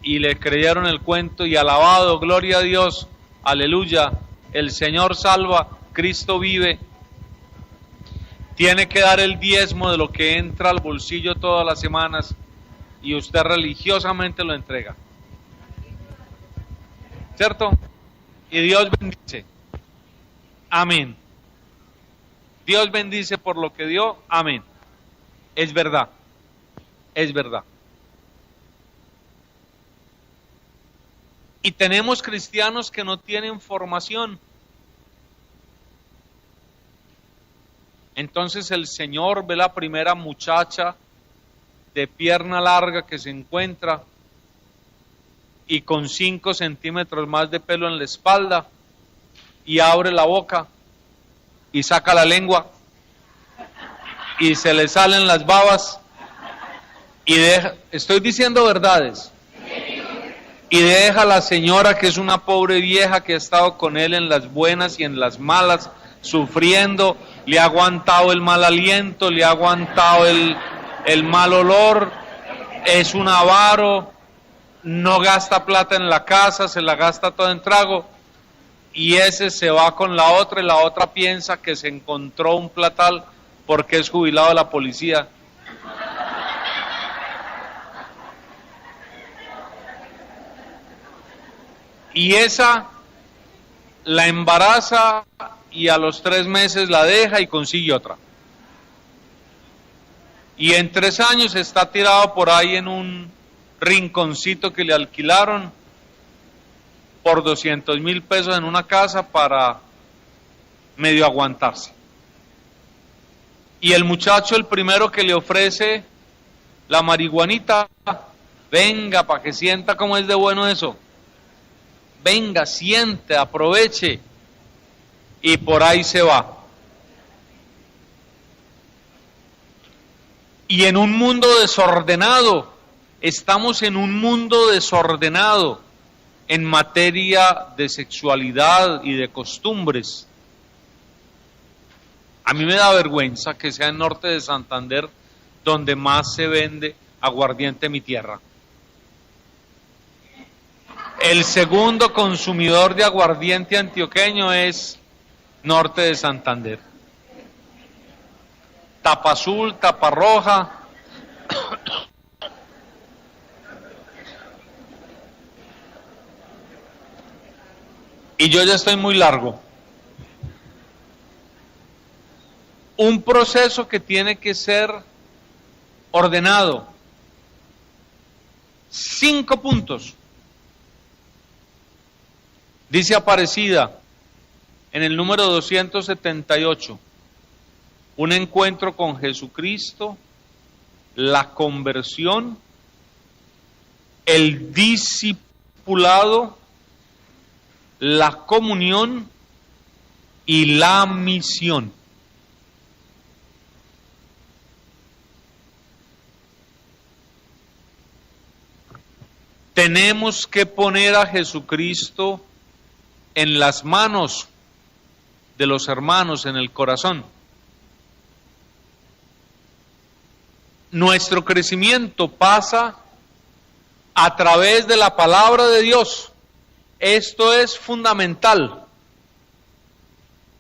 y le creyeron el cuento, y alabado, gloria a Dios, aleluya, el Señor salva, Cristo vive. Tiene que dar el diezmo de lo que entra al bolsillo todas las semanas, y usted religiosamente lo entrega. ¿Cierto? Y Dios bendice. Amén. Dios bendice por lo que dio. Amén. Es verdad. Es verdad. Y tenemos cristianos que no tienen formación. Entonces el Señor ve la primera muchacha de pierna larga que se encuentra y con 5 centímetros más de pelo en la espalda, y abre la boca y saca la lengua y se le salen las babas y deja, estoy diciendo verdades, y deja a la señora, que es una pobre vieja que ha estado con él en las buenas y en las malas, sufriendo, le ha aguantado el mal aliento, le ha aguantado el mal olor, es un avaro, no gasta plata en la casa, se la gasta todo en trago, y ese se va con la otra, y la otra piensa que se encontró un platal porque es jubilado de la policía. Y esa la embaraza y a los 3 meses la deja y consigue otra. Y en 3 años está tirado por ahí en un rinconcito que le alquilaron por 200,000 pesos en una casa para medio aguantarse. Y el muchacho, el primero que le ofrece la marihuanita, venga, para que sienta cómo es de bueno eso. Venga, siente, aproveche. Y por ahí se va. Y en un mundo desordenado, estamos en un mundo desordenado en materia de sexualidad y de costumbres. A mí me da vergüenza que sea en Norte de Santander donde más se vende aguardiente en mi tierra. El segundo consumidor de aguardiente antioqueño es Norte de Santander. Tapa azul, tapa roja. Y yo ya estoy muy largo. Un proceso que tiene que ser ordenado. 5 puntos. Dice Aparecida en el número 278, un encuentro con Jesucristo, la conversión, el discipulado la comunión y la misión. Tenemos que poner a Jesucristo en las manos de los hermanos, en el corazón. Nuestro crecimiento pasa a través de la palabra de Dios. Esto es fundamental.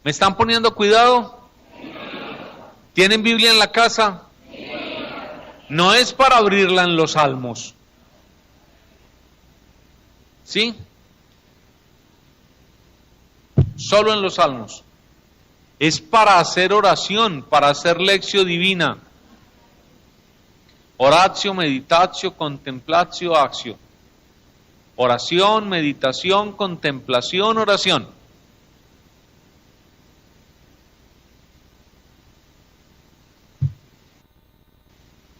¿Me están poniendo cuidado? ¿Tienen Biblia en la casa? No es para abrirla en los salmos. ¿Sí? Solo en los salmos. Es para hacer oración, para hacer lección divina. Oratio, meditatio, contemplatio, actio. Oración, meditación, contemplación, oración.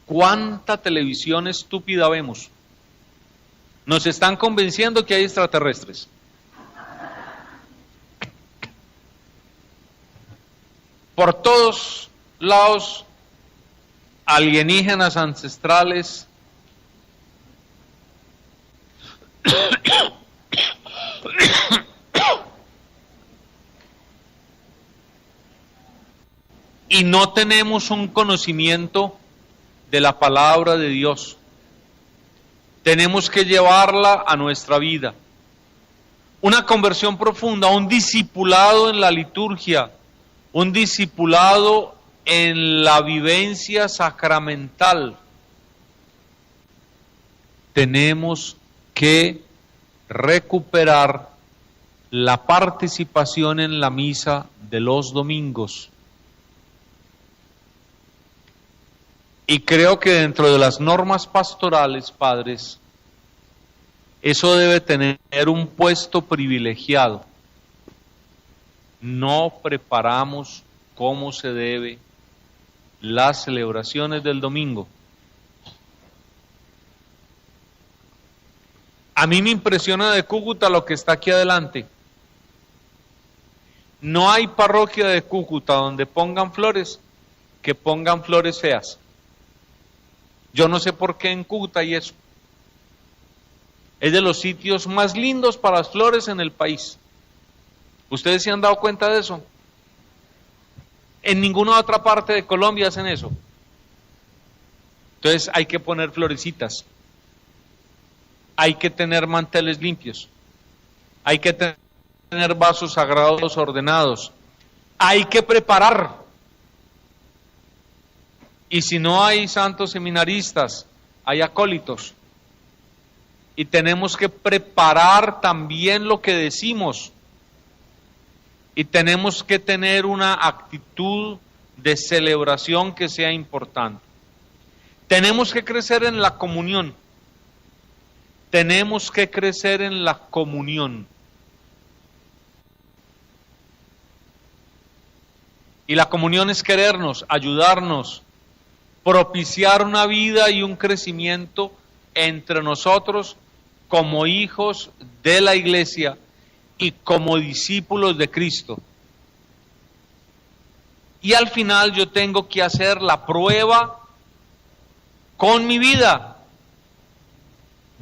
¿Cuánta televisión estúpida vemos? Nos están convenciendo que hay extraterrestres. Por todos lados, alienígenas ancestrales. Y no tenemos un conocimiento de la palabra de Dios. Tenemos que llevarla a nuestra vida. Una conversión profunda, un discipulado en la liturgia, un discipulado en la vivencia sacramental. Tenemos que recuperar la participación en la misa de los domingos. Y creo que dentro de las normas pastorales, padres, eso debe tener un puesto privilegiado. No preparamos como se debe las celebraciones del domingo. A mí me impresiona de Cúcuta lo que está aquí adelante. No hay parroquia de Cúcuta donde pongan flores, que pongan flores feas. Yo no sé por qué en Cúcuta hay eso. Es de los sitios más lindos para las flores en el país. ¿Ustedes se han dado cuenta de eso? En ninguna otra parte de Colombia hacen eso. Entonces hay que poner florecitas. Hay que tener manteles limpios. Hay que tener vasos sagrados ordenados. Hay que preparar. Y si no hay santos seminaristas, hay acólitos. Y tenemos que preparar también lo que decimos. Y tenemos que tener una actitud de celebración que sea importante. Tenemos que crecer en la comunión. Tenemos que crecer en la comunión. Y la comunión es querernos, ayudarnos, propiciar una vida y un crecimiento entre nosotros como hijos de la iglesia y como discípulos de Cristo. Y al final yo tengo que hacer la prueba con mi vida,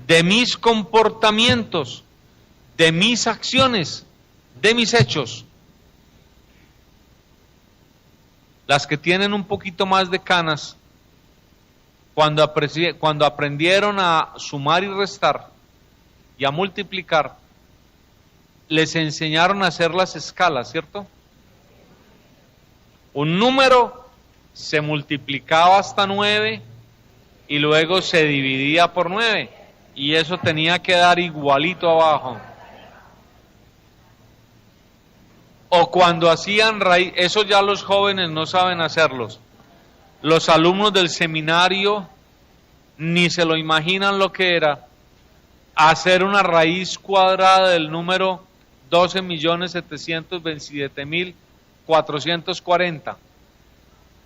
de mis comportamientos, de mis acciones, de mis hechos. Las que tienen un poquito más de canas, cuando aprendieron a sumar y restar y a multiplicar, les enseñaron a hacer las escalas, ¿cierto? Un número se multiplicaba hasta 9 y luego se dividía por 9 y eso tenía que dar igualito abajo. O cuando hacían raíz, eso ya los jóvenes no saben hacerlos. Los alumnos del seminario ni se lo imaginan lo que era hacer una raíz cuadrada del número 12.727.440.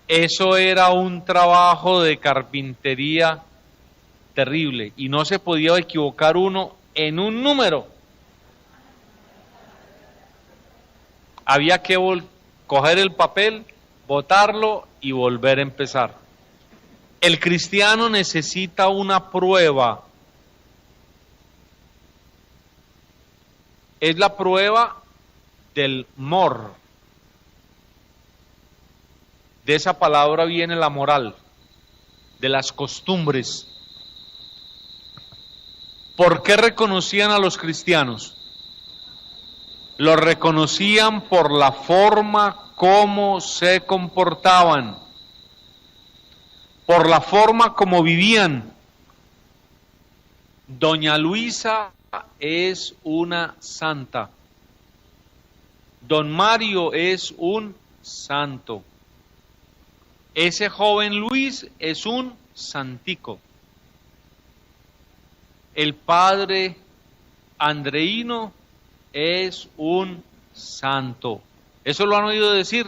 Eso era un trabajo de carpintería terrible y no se podía equivocar uno en un número. Había que coger el papel, botarlo y volver a empezar. El cristiano necesita una prueba. Es la prueba del mor. De esa palabra viene la moral, de las costumbres. ¿Por qué reconocían a los cristianos? Los reconocían por la forma como se comportaban, por la forma como vivían. Doña Luisa es una santa. Don Mario es un santo. Ese joven Luis es un santico. El padre Andreino es un santo. ¿Eso lo han oído decir?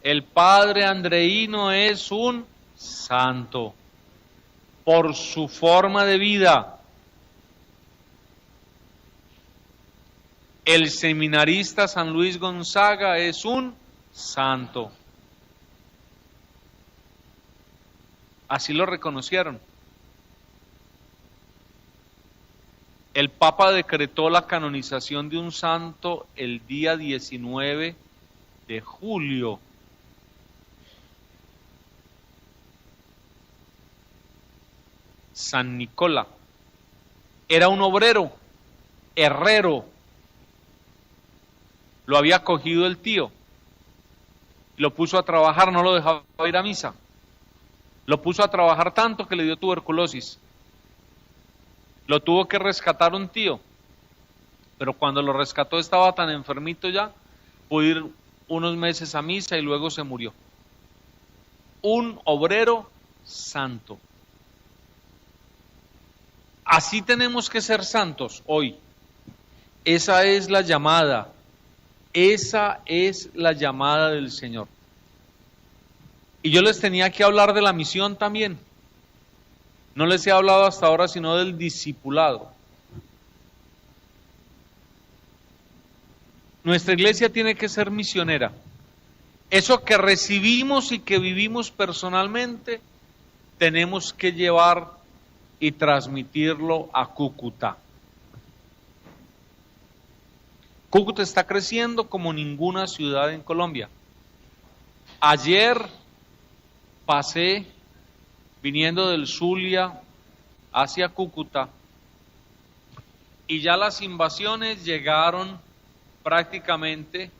El padre Andreino es un santo por su forma de vida. El seminarista San Luis Gonzaga es un santo. Así lo reconocieron. El Papa decretó la canonización de un santo el día 19 de julio. San Nicola. Era un obrero, herrero. Lo había cogido el tío. Lo puso a trabajar, no lo dejaba ir a misa. Lo puso a trabajar tanto que le dio tuberculosis. Lo tuvo que rescatar un tío, pero cuando lo rescató estaba tan enfermito ya, pudo ir unos meses a misa y luego se murió. Un obrero santo. Así tenemos que ser santos hoy. Esa es la llamada. Esa es la llamada del Señor. Y yo les tenía que hablar de la misión también. No les he hablado hasta ahora sino del discipulado. Nuestra iglesia tiene que ser misionera. Eso que recibimos y que vivimos personalmente, tenemos que llevar y transmitirlo a Cúcuta. Cúcuta está creciendo como ninguna ciudad en Colombia. Ayer pasé viniendo del Zulia hacia Cúcuta y ya las invasiones llegaron prácticamente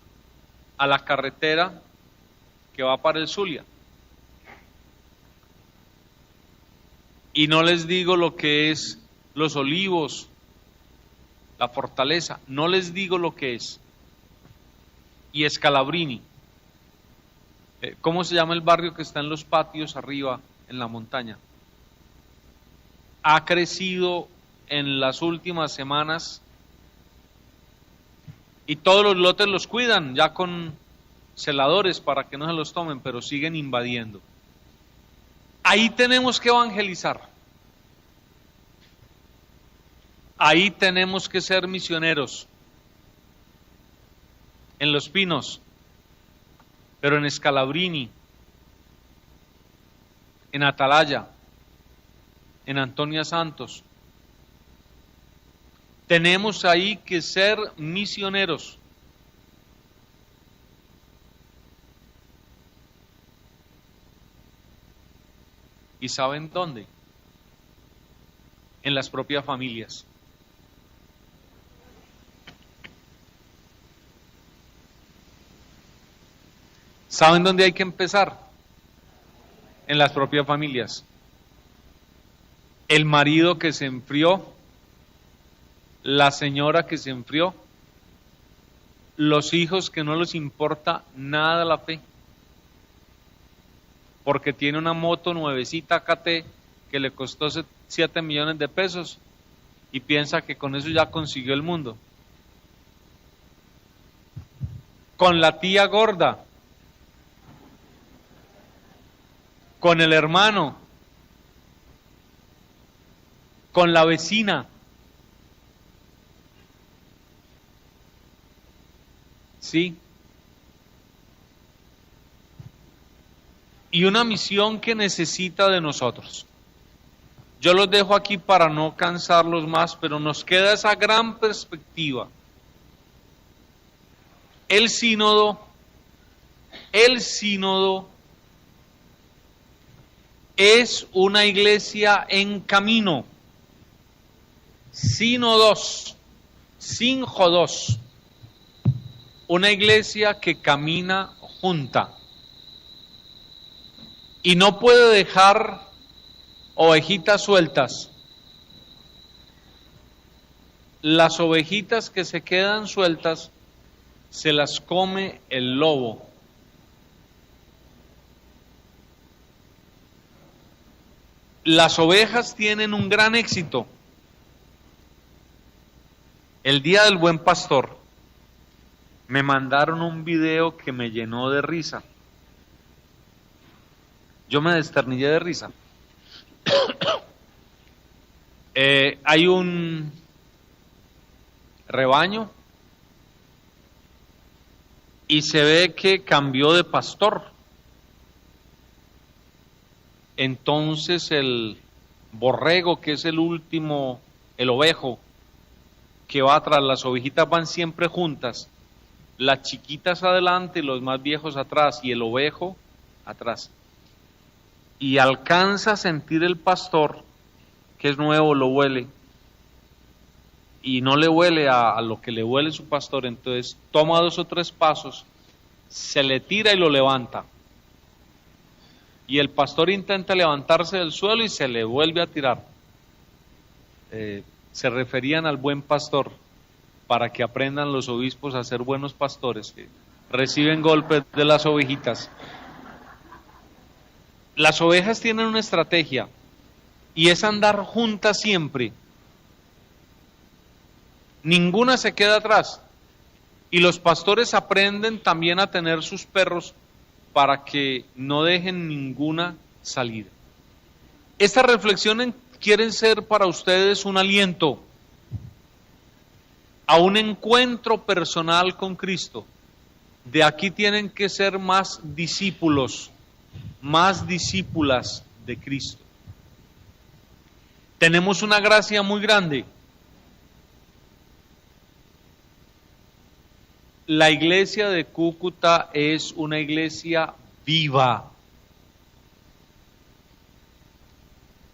a la carretera que va para el Zulia. Y no les digo lo que es Los Olivos, la Fortaleza, no les digo lo que es. Y Scalabrini. ¿Cómo se llama el barrio que está en los patios arriba, en la montaña? Ha crecido en las últimas semanas y todos los lotes los cuidan ya con celadores para que no se los tomen, pero siguen invadiendo. Ahí tenemos que evangelizar. Ahí tenemos que ser misioneros. En Los Pinos, pero en Scalabrini, en Atalaya, en Antonia Santos. Tenemos ahí que ser misioneros. ¿Y saben dónde? En las propias familias. ¿Saben dónde hay que empezar? En las propias familias. El marido que se enfrió, la señora que se enfrió, los hijos que no les importa nada la fe, porque tiene una moto nuevecita KT que le costó 7 millones de pesos y piensa que con eso ya consiguió el mundo. Con la tía gorda, con el hermano, con la vecina. ¿sí? Y una misión que necesita de nosotros. Yo los dejo aquí para no cansarlos más, pero nos queda esa gran perspectiva. El sínodo es una iglesia en camino. Sínodos, sínjodos, una iglesia que camina junta y no puede dejar ovejitas sueltas. Las ovejitas que se quedan sueltas se las come el lobo. Las ovejas tienen un gran éxito. El día del Buen Pastor me mandaron un video que me llenó de risa. Yo me desternillé de risa. Hay un rebaño y se ve que cambió de pastor. Entonces el borrego, que es el último, el ovejo, que va atrás, las ovejitas van siempre juntas, las chiquitas adelante y los más viejos atrás, y el ovejo atrás. Y alcanza a sentir el pastor, que es nuevo, lo huele, y no le huele a lo que le huele su pastor, entonces toma 2 o 3 pasos, se le tira y lo levanta. Y el pastor intenta levantarse del suelo y se le vuelve a tirar. Se referían al buen pastor, para que aprendan los obispos a ser buenos pastores, que reciben golpes de las ovejitas. Las ovejas tienen una estrategia, y es andar juntas siempre. Ninguna se queda atrás. Y los pastores aprenden también a tener sus perros para que no dejen ninguna salida. Estas reflexiones quieren ser para ustedes un aliento a un encuentro personal con Cristo. De aquí tienen que ser más discípulos, más discípulas de Cristo. Tenemos una gracia muy grande. La iglesia de Cúcuta es una iglesia viva.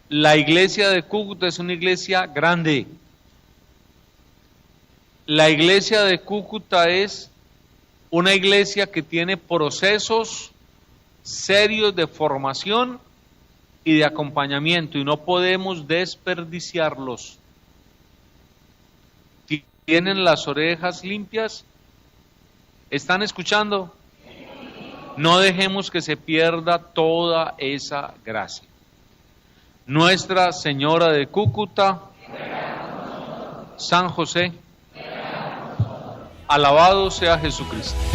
La iglesia de Cúcuta es una iglesia grande. La iglesia de Cúcuta es una iglesia que tiene procesos serios de formación y de acompañamiento, y no podemos desperdiciarlos. ¿Tienen las orejas limpias? ¿Están escuchando? No dejemos que se pierda toda esa gracia. Nuestra Señora de Cúcuta, San José, alabado sea Jesucristo.